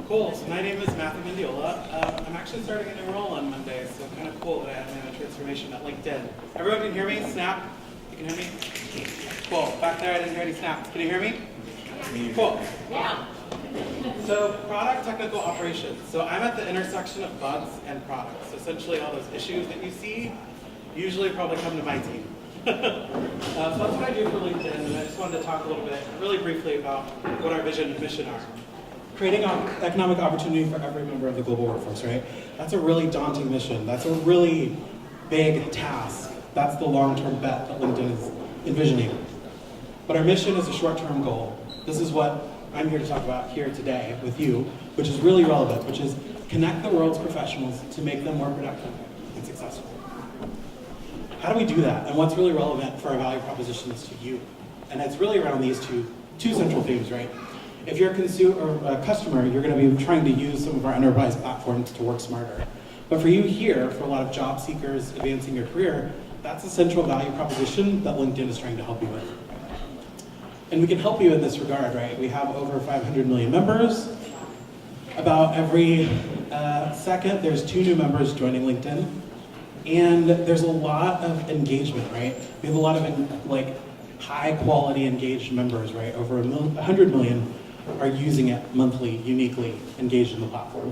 Cool. So my name is Matthew Mendiola. I'm actually starting a new role on Monday, so kind of cool that I have my own transformation at LinkedIn. Everyone can hear me? Snap? You can hear me? Cool. Back there, I didn't hear any snaps. Can you hear me? Cool. Yeah. So product technical operations. So I'm at the intersection of bugs and products. So essentially all those issues that you see usually probably come to my team. So that's what I do for LinkedIn, and I just wanted to talk a little bit, really briefly, about what our vision and mission are. Creating economic opportunity for every member of the global workforce, right? That's a really daunting mission. That's a really big task. That's the long-term bet that LinkedIn is envisioning. But our mission is a short-term goal. This is what I'm here to talk about here today with you, which is really relevant, which is connect the world's professionals to make them more productive and successful. How do we do that? And what's really relevant for our value propositions to you? And it's really around these two central themes, right? If you're a consumer or a customer, you're going to be trying to use some of our enterprise platforms to work smarter. But for you here, for a lot of job seekers advancing your career, that's a central value proposition that LinkedIn is trying to help you with. And we can help you in this regard, right? We have over 500 million members. About every second, there's 2 new members joining LinkedIn. And there's a lot of engagement, right? We have a lot of high quality engaged members, right? Over 100 million are using it monthly, uniquely engaged in the platform.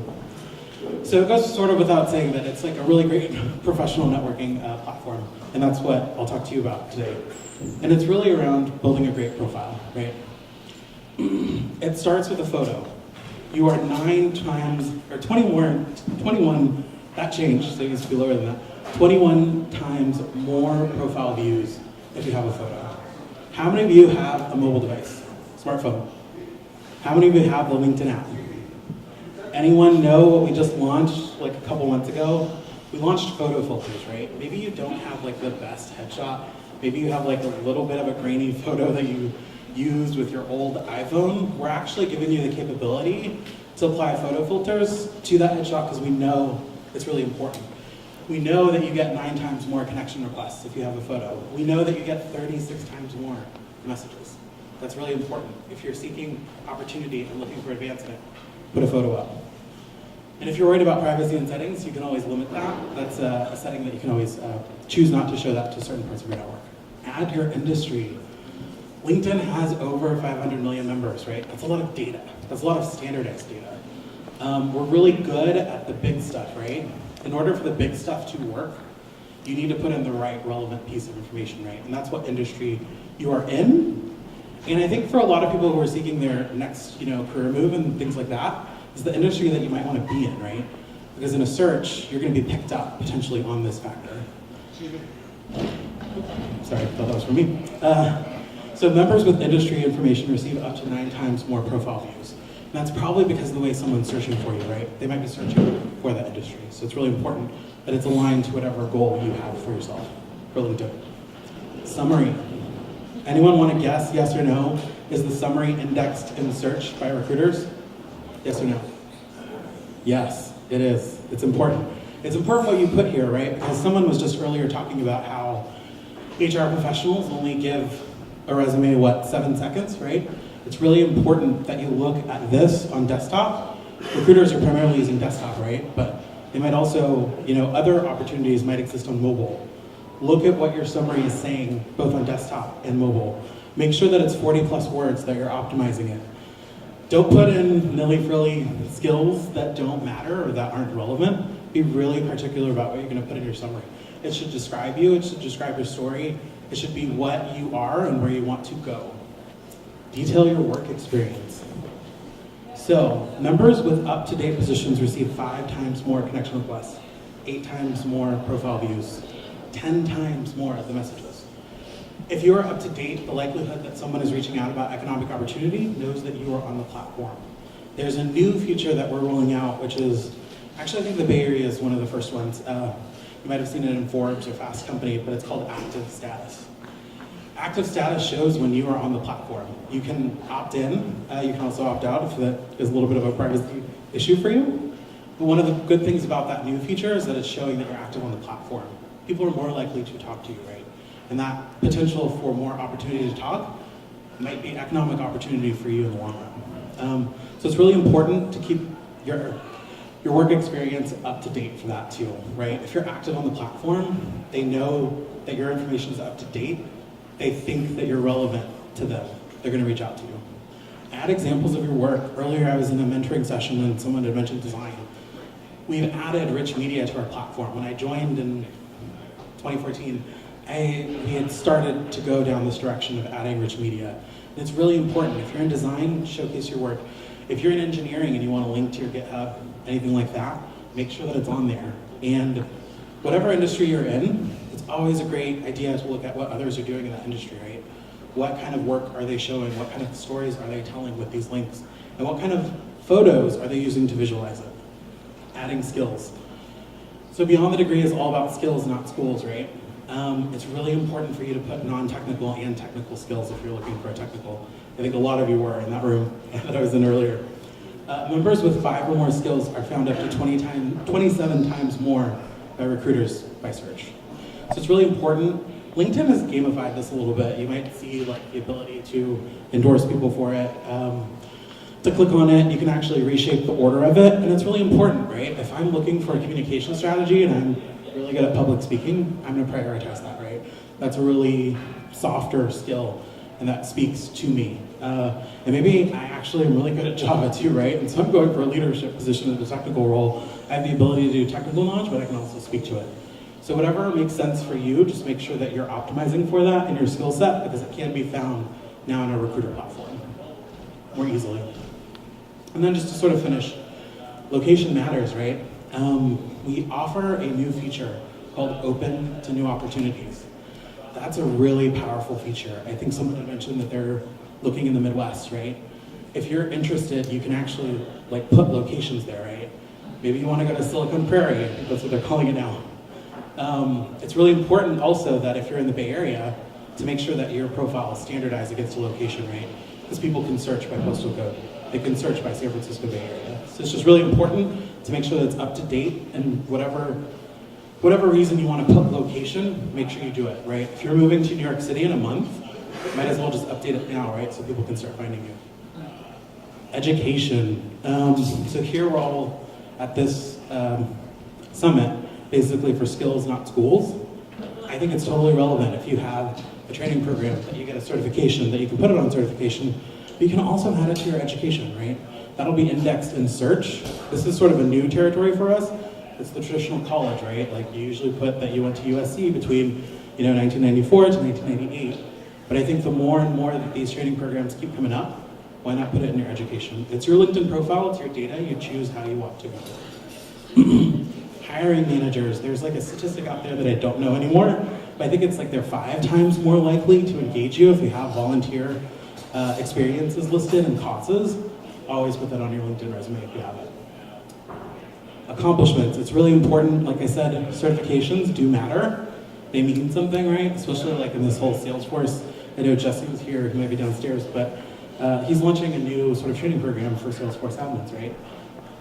So it goes sort of without saying that it's like a really great professional networking platform, and that's what I'll talk to you about today. And it's really around building a great profile, right? It starts with a photo. You are 21, that changed, so it used to be lower than that, 21 times more profile views if you have a photo. How many of you have a mobile device, smartphone? How many of you have the LinkedIn app? Anyone know what we just launched like a couple months ago? We launched photo filters, right? Maybe you don't have like the best headshot. Maybe you have like a little bit of a grainy photo that you used with your old iPhone. We're actually giving you the capability to apply photo filters to that headshot because we know it's really important. We know that you get 9 times more connection requests if you have a photo. We know that you get 36 times more messages. That's really important. If you're seeking opportunity and looking for advancement, put a photo up. And if you're worried about privacy and settings, you can always limit that. That's a setting that you can always choose not to show that to certain parts of your network. Add your industry. LinkedIn has over 500 million members, right? That's a lot of data. That's a lot of standardized data. We're really good at the big stuff, right? In order for the big stuff to work, you need to put in the right relevant piece of information, right? And that's what industry you are in. And I think for a lot of people who are seeking their next, career move and things like that, is the industry that you might want to be in, right? Because in a search, you're going to be picked up potentially on this factor. Sorry, I thought that was for me. So members with industry information receive up to 9 times more profile views. And that's probably because of the way someone's searching for you, right? They might be searching for that industry. So it's really important that it's aligned to whatever goal you have for yourself, for LinkedIn. Summary. Anyone want to guess, yes or no? Is the summary indexed in search by recruiters? Yes or no? Yes, it is. It's important. It's important what you put here, right? Because someone was just earlier talking about how HR professionals only give a resume, 7 seconds, right? It's really important that you look at this on desktop. Recruiters are primarily using desktop, right? But they might also, other opportunities might exist on mobile. Look at what your summary is saying, both on desktop and mobile. Make sure that it's 40 plus words, that you're optimizing it. Don't put in nilly-frilly skills that don't matter or that aren't relevant. Be really particular about what you're going to put in your summary. It should describe you, it should describe your story, it should be what you are and where you want to go. Detail your work experience. So, members with up-to-date positions receive 5 times more connection requests, 8 times more profile views, 10 times more of the messages. If you are up to date, the likelihood that someone is reaching out about economic opportunity knows that you are on the platform. There's a new feature that we're rolling out, which is, actually I think the Bay Area is one of the first ones. You might have seen it in Forbes or Fast Company, but it's called Active Status. Active Status shows when you are on the platform. You can opt in, you can also opt out if that is a little bit of a privacy issue for you. But one of the good things about that new feature is that it's showing that you're active on the platform. People are more likely to talk to you, right? And that potential for more opportunity to talk might be economic opportunity for you in the long run. So it's really important to keep your work experience up to date for that too, right? If you're active on the platform, they know that your information is up to date. They think that you're relevant to them. They're going to reach out to you. Add examples of your work. Earlier I was in a mentoring session and someone had mentioned design. We've added rich media to our platform. When I joined in 2014, we had started to go down this direction of adding rich media. And it's really important. If you're in design, showcase your work. If you're in engineering and you want to link to your GitHub, anything like that, make sure that it's on there. And whatever industry you're in, it's always a great idea to look at what others are doing in that industry, right? What kind of work are they showing? What kind of stories are they telling with these links? And what kind of photos are they using to visualize it? Adding skills. So beyond the degree is all about skills, not schools, right? It's really important for you to put non-technical and technical skills if you're looking for a technical. I think a lot of you were in that room that I was in earlier. Members with 5 or more skills are found up to 27 times more by recruiters by search. So it's really important. LinkedIn has gamified this a little bit. You might see like the ability to endorse people for it. To click on it, you can actually reshape the order of it, and it's really important, right? If I'm looking for a communication strategy and I'm really good at public speaking, I'm gonna prioritize that, right? That's a really softer skill, and that speaks to me. And maybe I actually am really good at Java too, right? And so I'm going for a leadership position in a technical role. I have the ability to do technical knowledge, but I can also speak to it. So whatever makes sense for you, just make sure that you're optimizing for that in your skill set, because it can be found now on our recruiter platform more easily. And then just to sort of finish, location matters, right? We offer a new feature called Open to New Opportunities. That's a really powerful feature. I think someone had mentioned that they're looking in the Midwest, right? If you're interested, you can actually like put locations there, right? Maybe you want to go to Silicon Prairie, I think that's what they're calling it now. It's really important also that if you're in the Bay Area, to make sure that your profile is standardized against a location, right? Because people can search by postal code. They can search by San Francisco Bay Area. So it's just really important to make sure that it's up to date, and whatever reason you want to put location, make sure you do it, right? If you're moving to New York City in a month, might as well just update it now, right? So people can start finding you. Education. So here we're all at this summit, basically for skills, not schools. I think it's totally relevant if you have a training program that you get a certification, that you can put it on certification. You can also add it to your education, right? That'll be indexed in search. This is sort of a new territory for us. It's the traditional college, right? Like you usually put that you went to USC between 1994 to 1998. But I think the more and more that these training programs keep coming up, why not put it in your education? It's your LinkedIn profile, it's your data, you choose how you want to go. Hiring managers, there's like a statistic out there that I don't know anymore, but I think it's like they're 5 times more likely to engage you if you have volunteer experiences listed and causes. Always put that on your LinkedIn resume if you have it. Accomplishments, it's really important. Like I said, certifications do matter. They mean something, right? Especially like in this whole Salesforce. I know Jesse was here, he might be downstairs, but he's launching a new sort of training program for Salesforce admins, right?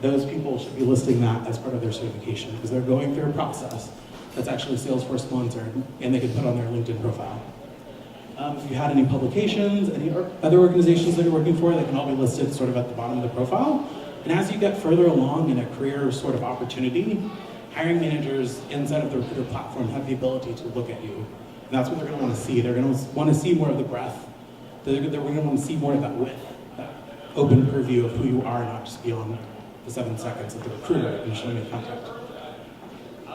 Those people should be listing that as part of their certification because they're going through a process that's actually Salesforce sponsored, and they can put on their LinkedIn profile. If you had any publications, any other organizations that you're working for, they can all be listed sort of at the bottom of the profile. And as you get further along in a career sort of opportunity, hiring managers inside of the recruiter platform have the ability to look at you. And that's what they're going to want to see. They're going to want to see more of the breadth. They're going to want to see more of that width, that open purview of who you are, not just beyond the 7 seconds that the recruiter initially made contact.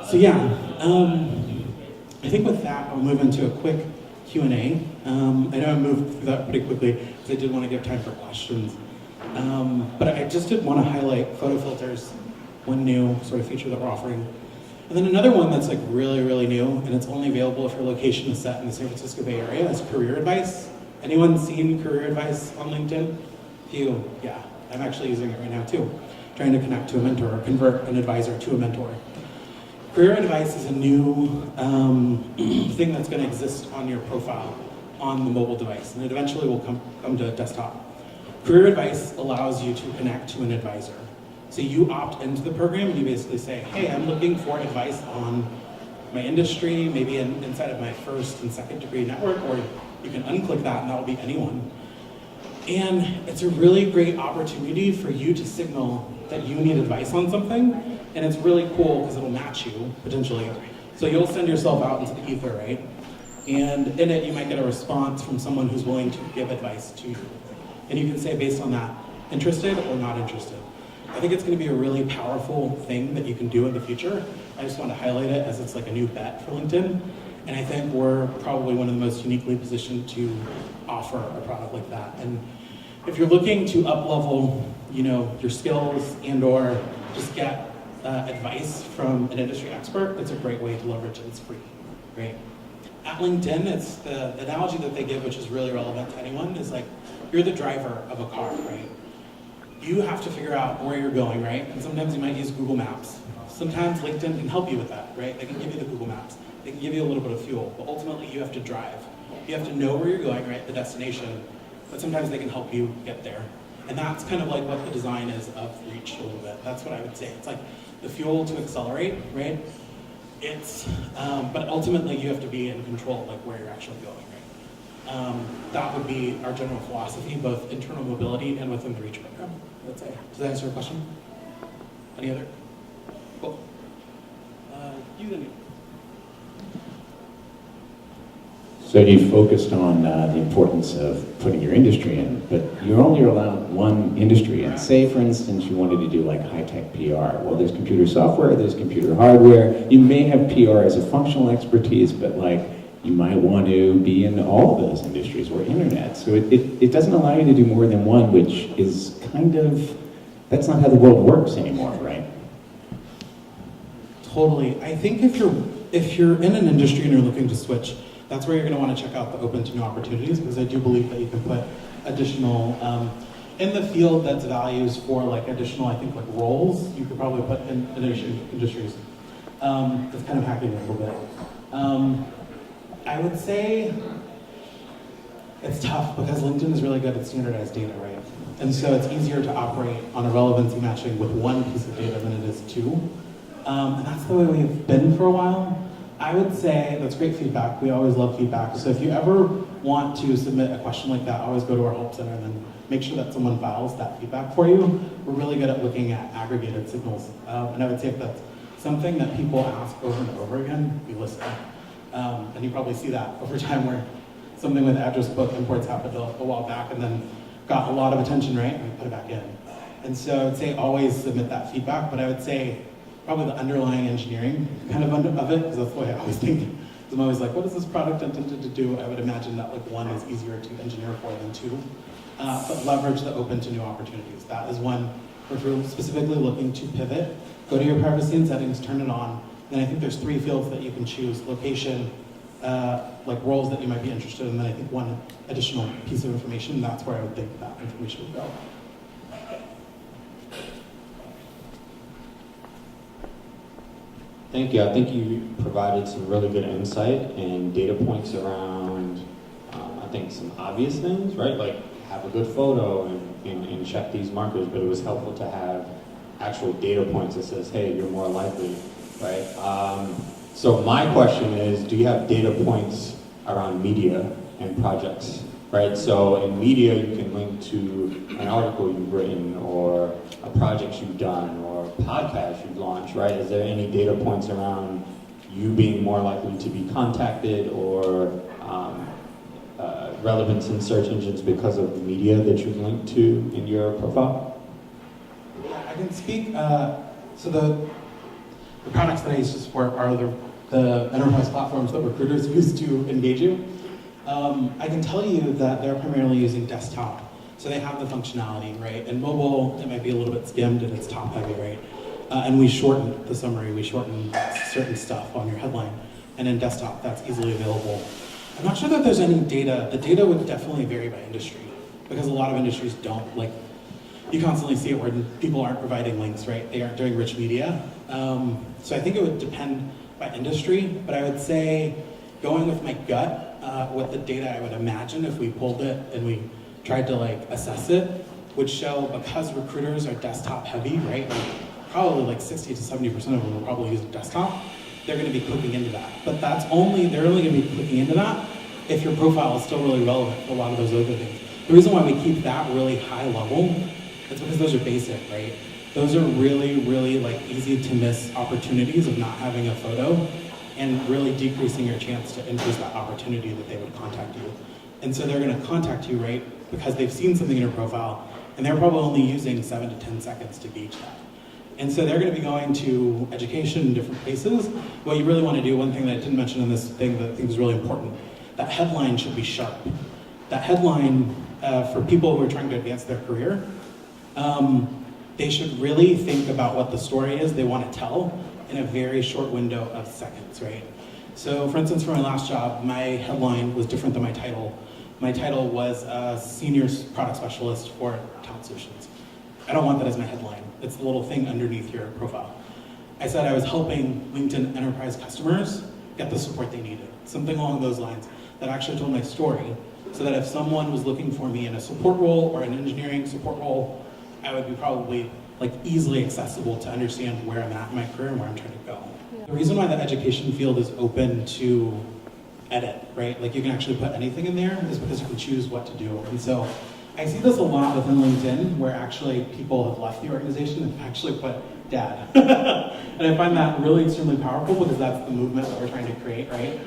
So yeah, I think with that, I'll move into a quick Q&A. I know I moved through that pretty quickly because I did want to give time for questions. But I just did want to highlight photo filters, one new sort of feature that we're offering. And then another one that's like really, really new, and it's only available if your location is set in the San Francisco Bay Area, is career advice. Anyone seen career advice on LinkedIn? Few, yeah. I'm actually using it right now too, trying to connect to a mentor or convert an advisor to a mentor. Career advice is a new thing that's going to exist on your profile on the mobile device, and it eventually will come to desktop. Career advice allows you to connect to an advisor. So you opt into the program and you basically say, hey, I'm looking for advice on my industry, maybe inside of my first and second degree network, or you can unclick that and that will be anyone. And it's a really great opportunity for you to signal that you need advice on something, and it's really cool because it'll match you, potentially. So you'll send yourself out into the ether, right? And in it, you might get a response from someone who's willing to give advice to you. And you can say based on that, interested or not interested. I think it's going to be a really powerful thing that you can do in the future. I just want to highlight it as it's like a new bet for LinkedIn. And I think we're probably one of the most uniquely positioned to offer a product like that. And if you're looking to up-level, your skills and/or just get advice from an industry expert, it's a great way to leverage it. It's free, right? At LinkedIn, it's the analogy that they give, which is really relevant to anyone, is like you're the driver of a car, right? You have to figure out where you're going, right? And sometimes you might use Google Maps. Sometimes LinkedIn can help you with that, right? They can give you the Google Maps. They can give you a little bit of fuel, but ultimately you have to drive. You have to know where you're going, right? The destination, but sometimes they can help you get there. And that's kind of like what the design is of Reach a little bit. That's what I would say. It's like the fuel to accelerate, right? But ultimately you have to be in control of like where you're actually going, right? That would be our general philosophy, both internal mobility and within the Reach program, let's say. Does that answer your question? Any other? Cool. You then. So you focused on the importance of putting your industry in, but you're only allowed one industry. And say, for instance, you wanted to do like high-tech PR. Well, there's computer software, there's computer hardware. You may have PR as a functional expertise, but like you might want to be in all of those industries or internet. So it doesn't allow you to do more than one, which is kind of, that's not how the world works anymore, right? Totally. I think if you're in an industry and you're looking to switch, that's where you're going to want to check out the Open to New Opportunities, because I do believe that you can put additional, in the field that's values for like additional, I think like roles, you could probably put in additional industries. That's kind of hacking it a little bit. I would say it's tough because LinkedIn is really good at standardized data, right? And so it's easier to operate on a relevancy matching with one piece of data than it is two. And that's the way we've been for a while. I would say that's great feedback. We always love feedback. So if you ever want to submit a question like that, always go to our help center and then make sure that someone files that feedback for you. We're really good at looking at aggregated signals. And I would say if that's something that people ask over and over again, we listen. And you probably see that over time where something with address book imports happened a while back and then got a lot of attention, right? And we put it back in. And so I would say always submit that feedback, but I would say probably the underlying engineering kind of it, because that's the way I always think. Because I'm always like, what is this product intended to do? I would imagine that like one is easier to engineer for than two. But leverage the Open to New Opportunities. That is one, if you're specifically looking to pivot, go to your privacy and settings, turn it on. Then I think there's 3 fields that you can choose: location, like roles that you might be interested in, and then I think one additional piece of information. That's where I would think that information would go. Thank you. I think you provided some really good insight and data points around, I think, some obvious things, right? Like have a good photo and check these markers, but it was helpful to have actual data points that says, hey, you're more likely, right? So my question is, do you have data points around media and projects, right? So in media, you can link to an article you've written or a project you've done or a podcast you've launched, right? Is there any data points around you being more likely to be contacted or relevance in search engines because of the media that you've linked to in your profile? Yeah, I can speak. So the products that I use to support are the enterprise platforms that recruiters use to engage you. I can tell you that they're primarily using desktop. So they have the functionality, right? And mobile, it might be a little bit skimmed and it's top heavy, right? And we shorten the summary, we shorten certain stuff on your headline. And in desktop, that's easily available. I'm not sure that there's any data. The data would definitely vary by industry because a lot of industries don't. Like, you constantly see it where people aren't providing links, right? They aren't doing rich media. So I think it would depend by industry, but I would say going with my gut, with the data I would imagine if we pulled it and we tried to like assess it, would show because recruiters are desktop heavy, right? Like, probably like 60 to 70% of them are probably using desktop. They're going to be clicking into that. But they're only going to be clicking into that if your profile is still really relevant for a lot of those other things. The reason why we keep that really high level is because those are basic, right? Those are really, really like easy to miss opportunities of not having a photo and really decreasing your chance to increase that opportunity that they would contact you. And so they're gonna contact you, right, because they've seen something in your profile and they're probably only using 7 to 10 seconds to gauge that. And so they're gonna be going to education in different places. What you really wanna do, one thing that I didn't mention in this thing that I think is really important, that headline should be sharp. That headline, for people who are trying to advance their career, they should really think about what the story is they want to tell in a very short window of seconds, right? So for instance, for my last job, my headline was different than my title. My title was a senior product specialist for talent solutions. I don't want that as my headline. It's the little thing underneath your profile. I said I was helping LinkedIn enterprise customers get the support they needed, something along those lines that actually told my story, so that if someone was looking for me in a support role or an engineering support role, I would be probably like easily accessible to understand where I'm at in my career and where I'm trying to go. Yeah. The reason why the education field is open to edit, right? Like you can actually put anything in there is because you can choose what to do. And so I see this a lot within LinkedIn where actually people have left the organization and actually put dad. And I find that really extremely powerful because that's the movement that we're trying to create, right?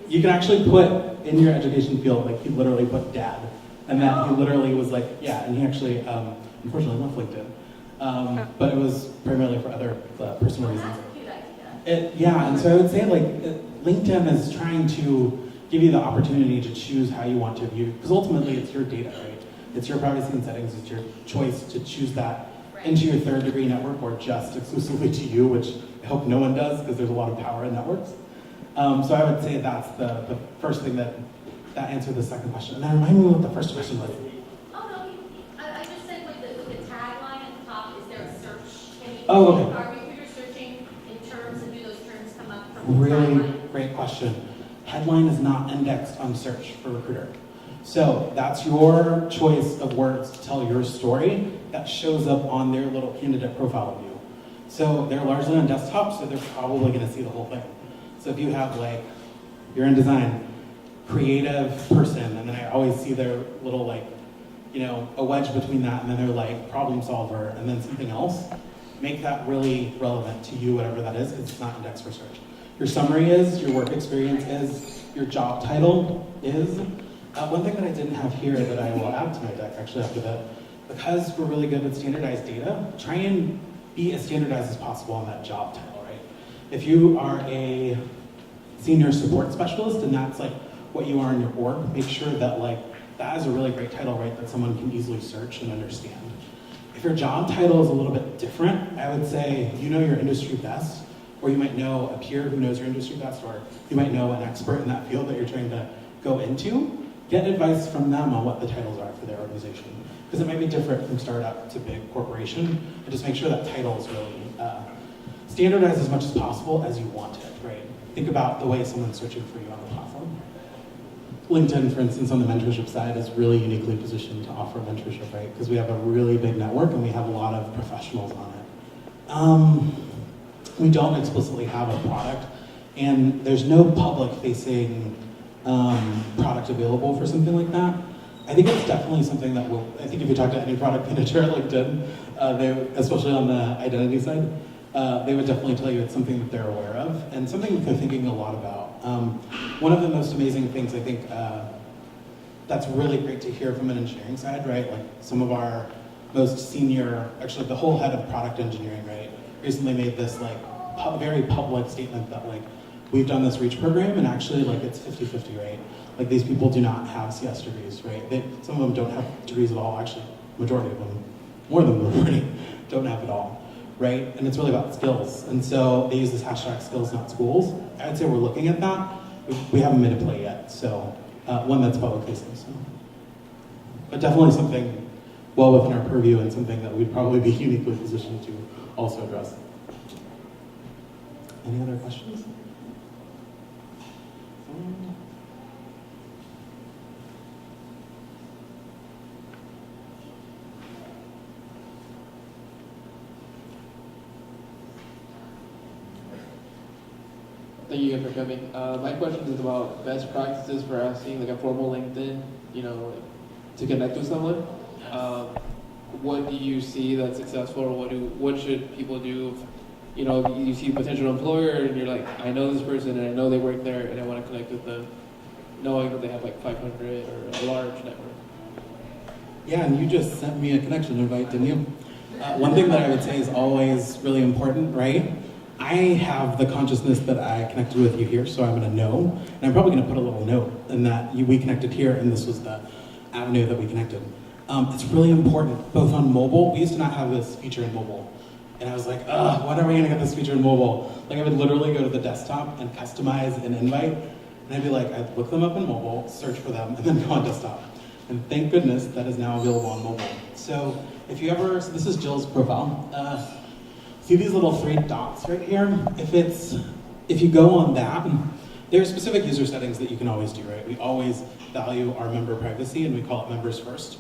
You can actually put in your education field, like he literally put dad. And then he literally was like, yeah, and he actually, unfortunately left LinkedIn. But it was primarily for other personal reasons. Yeah, and so I would say like LinkedIn is trying to give you the opportunity to choose how you want to view, because ultimately it's your data, right? It's your privacy and settings, it's your choice to choose that into your third degree network or just exclusively to you, which I hope no one does because there's a lot of power in networks. So I would say that's the first thing that answered the second question. And then remind me what the first question was. I just said with the tagline at the top, is there a search? Okay. Are recruiters searching in terms, and do those terms come up from the Really tagline? great question. Headline is not indexed on search for recruiter. So that's your choice of words to tell your story that shows up on their little candidate profile view. So they're largely on desktop, so they're probably gonna see the whole thing. So if you have like, you're in design, creative person, and then I always see their little like, a wedge between that, and then they're like problem solver, and then something else, make that really relevant to you, whatever that is, because it's not indexed for search. Your summary is, your work experience is, your job title is. One thing that I didn't have here that I will add to my deck actually after that, because we're really good with standardized data, try and be as standardized as possible on that job title, right? If you are a senior support specialist and that's like what you are in your org, make sure that like that is a really great title, right, that someone can easily search and understand. If your job title is a little bit different, I would say you know your industry best, or you might know a peer who knows your industry best, or you might know an expert in that field that you're trying to go into. Get advice from them on what the titles are for their organization, because it might be different from startup to big corporation, and just make sure that title is really standardized as much as possible as you want it, right? Think about the way someone's searching for you on the platform. LinkedIn, for instance, on the mentorship side is really uniquely positioned to offer mentorship, right? Because we have a really big network and we have a lot of professionals on it. We don't explicitly have a product, and there's no public-facing product available for something like that. I think it's definitely something that I think if you talk to any product manager at LinkedIn, especially on the identity side, they would definitely tell you it's something that they're aware of and something that they're thinking a lot about. One of the most amazing things I think that's really great to hear from an engineering side, right? Like some of our most senior, actually the whole head of product engineering, right, recently made this like very public statement that like, we've done this REACH program and actually like it's 50-50, right? Like these people do not have CS degrees, right? Some of them don't have degrees at all, actually, majority of them, more than the majority, don't have it all, right? And it's really about skills. And so they use this hashtag skills, not schools. I would say we're looking at that. We haven't made a play yet, so one that's public facing. So. But definitely something well within our purview and something that we'd probably be uniquely positioned to also address. Any other questions? Thank you again for coming. My question is about best practices for asking like a formal LinkedIn, to connect with someone. what do you see that's successful, or what should people do if, you know, you see a potential employer and you're like, I know this person and I know they work there and I want to connect with them, knowing that they have like 500 or a large network? Yeah, and you just sent me a connection invite, didn't you? One thing that I would say is always really important, right? I have the consciousness that I connected with you here, so I'm going to know. And I'm probably going to put a little note in that we connected here, and this was the avenue that we connected. It's really important, both on mobile. We used to not have this feature in mobile. And I was like, when are we going to get this feature in mobile? Like, I would literally go to the desktop and customize an invite. And I'd be like, I'd look them up in mobile, search for them, and then go on desktop. And thank goodness that is now available on mobile. So if you ever, so this is Jill's profile. See these little 3 dots right here? If you go on that, there are specific user settings that you can always do, right? We always value our member privacy and we call it members first.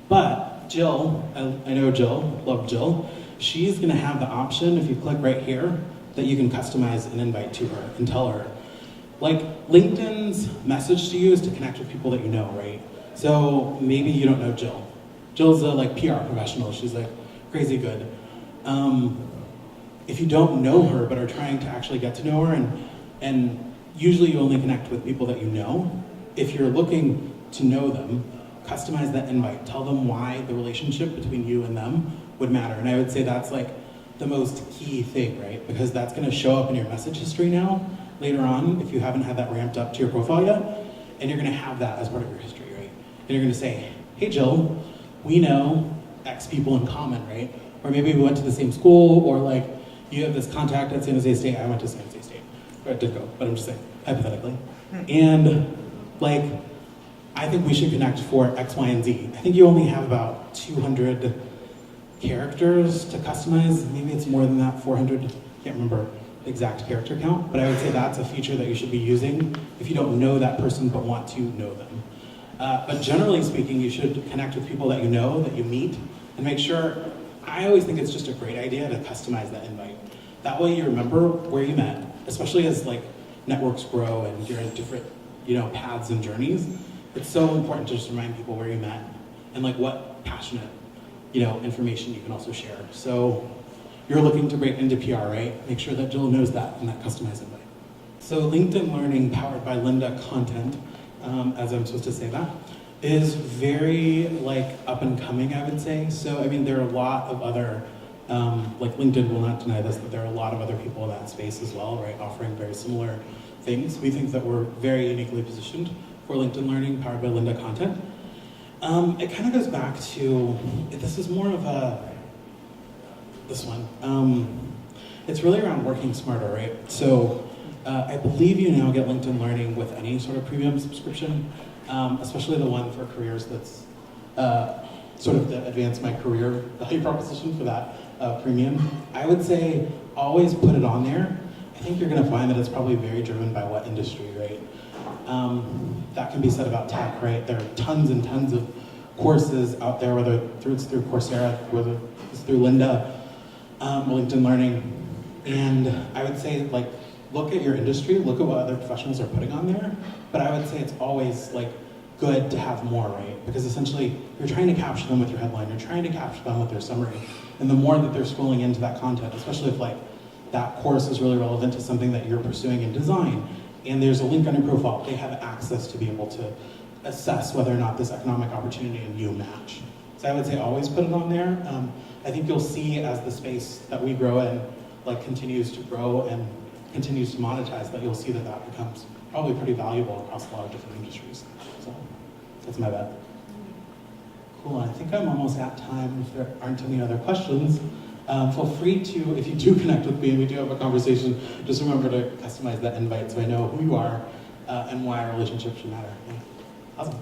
But Jill, I know Jill, love Jill, she's gonna have the option, if you click right here, that you can customize an invite to her and tell her. Like, LinkedIn's message to you is to connect with people that you know, right? So maybe you don't know Jill. Jill's a PR professional. She's like crazy good. If you don't know her but are trying to actually get to know her, and usually you only connect with people that you know, if you're looking to know them, customize that invite. Tell them why the relationship between you and them would matter. And I would say that's like the most key thing, right? Because that's going to show up in your message history now, later on, if you haven't had that ramped up to your profile yet, and you're going to have that as part of your history, right? And you're going to say, hey Jill, we know X people in common, right? Or maybe we went to the same school, or like you have this contact at San Jose State, I went to San Jose State. Or I did go, but I'm just saying, hypothetically. And like, I think we should connect for X, Y, and Z. I think you only have about 200 characters to customize. Maybe it's more than that, 400, can't remember the exact character count, but I would say that's a feature that you should be using if you don't know that person but want to know them. But generally speaking, you should connect with people that you know, that you meet, and make sure, I always think it's just a great idea to customize that invite. That way you remember where you met, especially as like networks grow and you're in different, paths and journeys. It's so important to just remind people where you met and like what passionate, information you can also share. So you're looking to break into PR, right? Make sure that Jill knows that in that customized invite. So LinkedIn Learning powered by Lynda content, as I'm supposed to say that, is very up and coming, I would say. So I mean, there are a lot of other, LinkedIn will not deny this, that there are a lot of other people in that space as well, right? Offering very similar things. We think that we're very uniquely positioned for LinkedIn Learning powered by Lynda content. It kind of goes back to, this is more of this one. It's really around working smarter, right? So I believe you now get LinkedIn Learning with any sort of premium subscription, especially the one for careers that's sort of the advance my career value proposition for that premium. I would say always put it on there. I think you're gonna find that it's probably very driven by what industry, right? That can be said about tech, right? There are tons and tons of courses out there, whether it's through Coursera, whether it's through Lynda, LinkedIn Learning. And I would say, look at your industry, look at what other professionals are putting on there. But I would say it's always good to have more, right? Because essentially you're trying to capture them with your headline, you're trying to capture them with their summary. And the more that they're scrolling into that content, especially if that course is really relevant to something that you're pursuing in design, and there's a link on your profile, they have access to be able to assess whether or not this economic opportunity and you match. So I would say always put it on there. I think you'll see as the space that we grow in continues to grow and continues to monetize, that you'll see that becomes probably pretty valuable across a lot of different industries. So that's my bet. Cool, I think I'm almost at time if there aren't any other questions. Feel free to, if you do connect with me and we do have a conversation, just remember to customize that invite so I know who you are and why our relationship should matter. Yeah. Awesome.